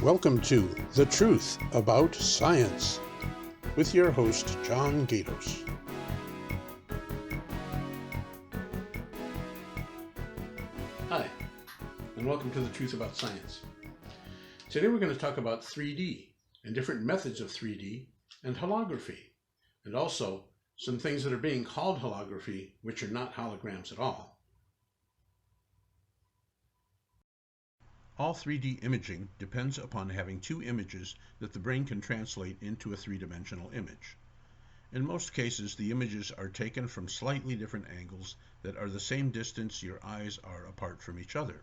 Welcome to The Truth About Science with your host, John Gatos. Hi, and welcome to The Truth About Science. Today we're going to talk about 3D and different methods of 3D and holography, and also some things that are being called holography, which are not holograms at all. All 3D imaging depends upon having two images that the brain can translate into a three-dimensional image. In most cases, the images are taken from slightly different angles that are the same distance your eyes are apart from each other.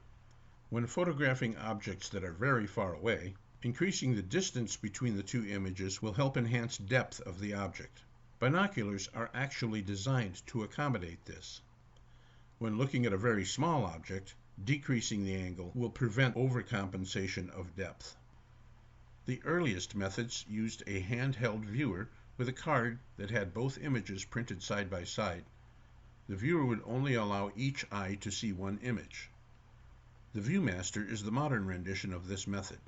When photographing objects that are very far away, increasing the distance between the two images will help enhance depth of the object. Binoculars are actually designed to accommodate this. When looking at a very small object, decreasing the angle will prevent overcompensation of depth. The earliest methods used a handheld viewer with a card that had both images printed side by side. The viewer would only allow each eye to see one image. The ViewMaster is the modern rendition of this method.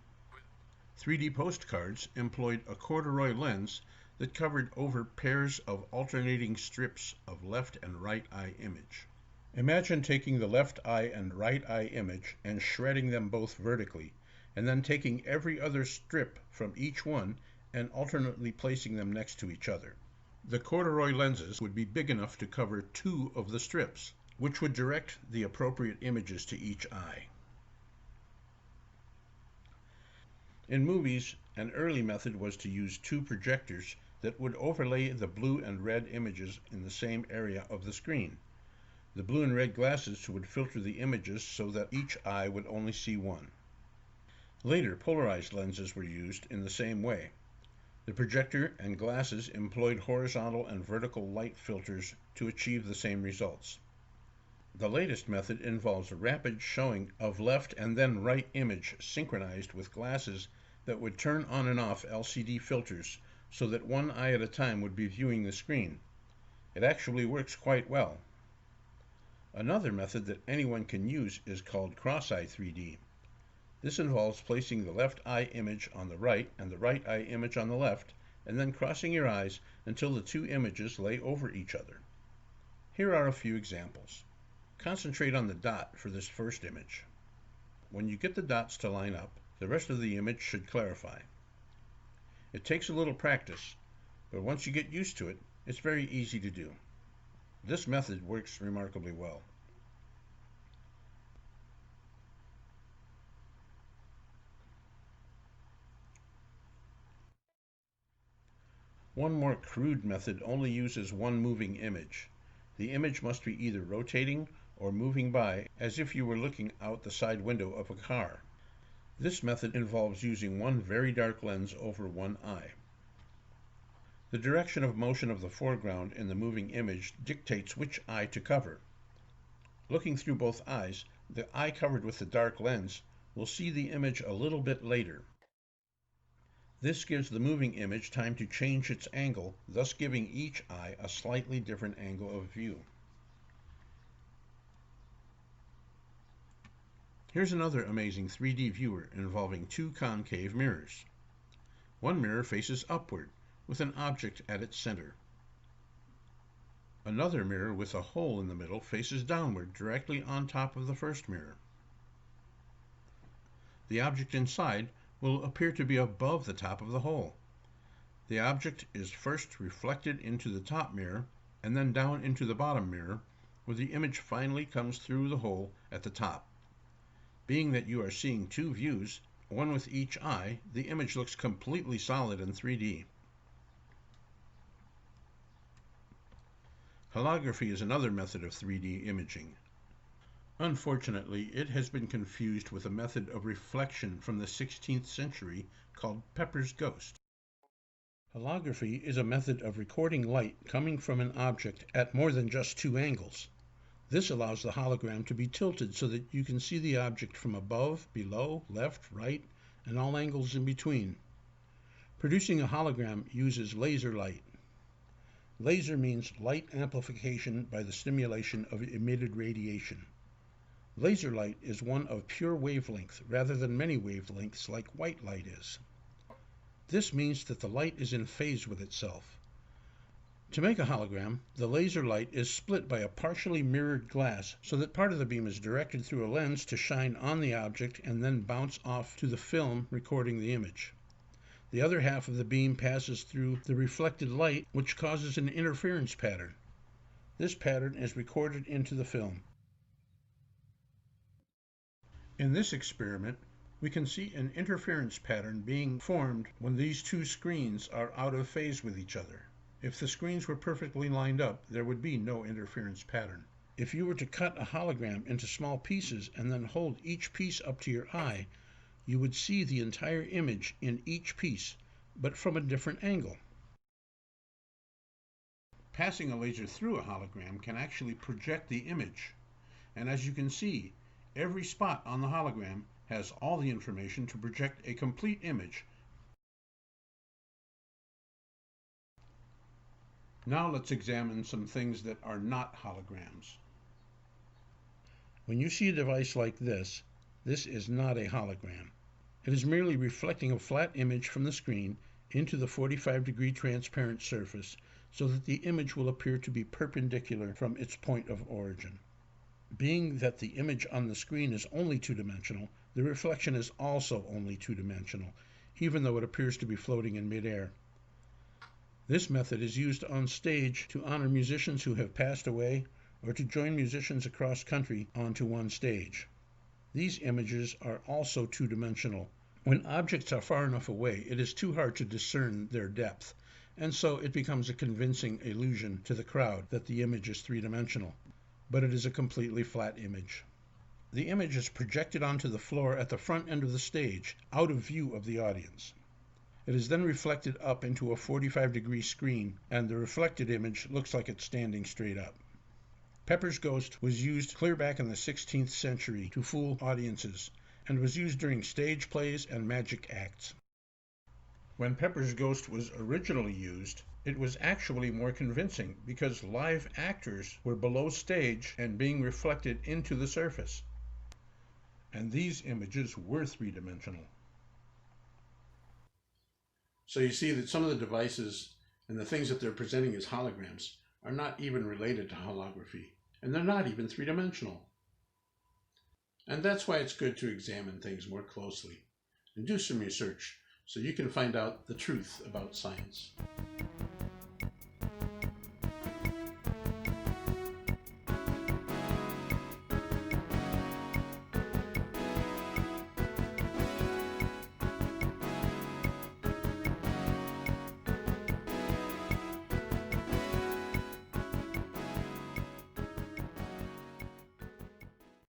3D postcards employed a corduroy lens that covered over pairs of alternating strips of left and right eye image. Imagine taking the left eye and right eye image and shredding them both vertically, and then taking every other strip from each one and alternately placing them next to each other. The corduroy lenses would be big enough to cover two of the strips, which would direct the appropriate images to each eye. In movies, an early method was to use two projectors that would overlay the blue and red images in the same area of the screen. The blue and red glasses would filter the images so that each eye would only see one. Later, polarized lenses were used in the same way. The projector and glasses employed horizontal and vertical light filters to achieve the same results. The latest method involves a rapid showing of left and then right image synchronized with glasses that would turn on and off LCD filters so that one eye at a time would be viewing the screen. It actually works quite well. Another method that anyone can use is called cross-eye 3D. This involves placing the left eye image on the right and the right eye image on the left, and then crossing your eyes until the two images lay over each other. Here are a few examples. Concentrate on the dot for this first image. When you get the dots to line up, the rest of the image should clarify. It takes a little practice, but once you get used to it, it's very easy to do. This method works remarkably well. One more crude method only uses one moving image. The image must be either rotating or moving by as if you were looking out the side window of a car. This method involves using one very dark lens over one eye. The direction of motion of the foreground in the moving image dictates which eye to cover. Looking through both eyes, the eye covered with the dark lens will see the image a little bit later. This gives the moving image time to change its angle, thus giving each eye a slightly different angle of view. Here's another amazing 3D viewer involving two concave mirrors. One mirror faces upward, with an object at its center. Another mirror with a hole in the middle faces downward directly on top of the first mirror. The object inside will appear to be above the top of the hole. The object is first reflected into the top mirror and then down into the bottom mirror, where the image finally comes through the hole at the top. Being that you are seeing two views, one with each eye, the image looks completely solid in 3D. Holography is another method of 3D imaging. Unfortunately, it has been confused with a method of reflection from the 16th century called Pepper's ghost. Holography is a method of recording light coming from an object at more than just two angles. This allows the hologram to be tilted so that you can see the object from above, below, left, right, and all angles in between. Producing a hologram uses laser light. Laser means light amplification by the stimulation of emitted radiation. Laser light is one of pure wavelength rather than many wavelengths like white light is. This means that the light is in phase with itself. To make a hologram, the laser light is split by a partially mirrored glass so that part of the beam is directed through a lens to shine on the object and then bounce off to the film recording the image. The other half of the beam passes through the reflected light, which causes an interference pattern. This pattern is recorded into the film. In this experiment, we can see an interference pattern being formed when these two screens are out of phase with each other. If the screens were perfectly lined up, there would be no interference pattern. If you were to cut a hologram into small pieces and then hold each piece up to your eye, you would see the entire image in each piece, but from a different angle. Passing a laser through a hologram can actually project the image, and as you can see, every spot on the hologram has all the information to project a complete image. Now let's examine some things that are not holograms. When you see a device like this is not a hologram. It is merely reflecting a flat image from the screen into the 45-degree transparent surface so that the image will appear to be perpendicular from its point of origin. Being that the image on the screen is only two-dimensional, the reflection is also only two-dimensional, even though it appears to be floating in midair. This method is used on stage to honor musicians who have passed away or to join musicians across country onto one stage. These images are also two-dimensional. When objects are far enough away, it is too hard to discern their depth, and so it becomes a convincing illusion to the crowd that the image is three-dimensional. But it is a completely flat image. The image is projected onto the floor at the front end of the stage, out of view of the audience. It is then reflected up into a 45-degree screen, and the reflected image looks like it's standing straight up. Pepper's Ghost was used clear back in the 16th century to fool audiences, and was used during stage plays and magic acts. When Pepper's Ghost was originally used, it was actually more convincing because live actors were below stage and being reflected into the surface. And these images were three-dimensional. So you see that some of the devices and the things that they're presenting as holograms are not even related to holography, and they're not even three-dimensional. And that's why it's good to examine things more closely and do some research so you can find out the truth about science.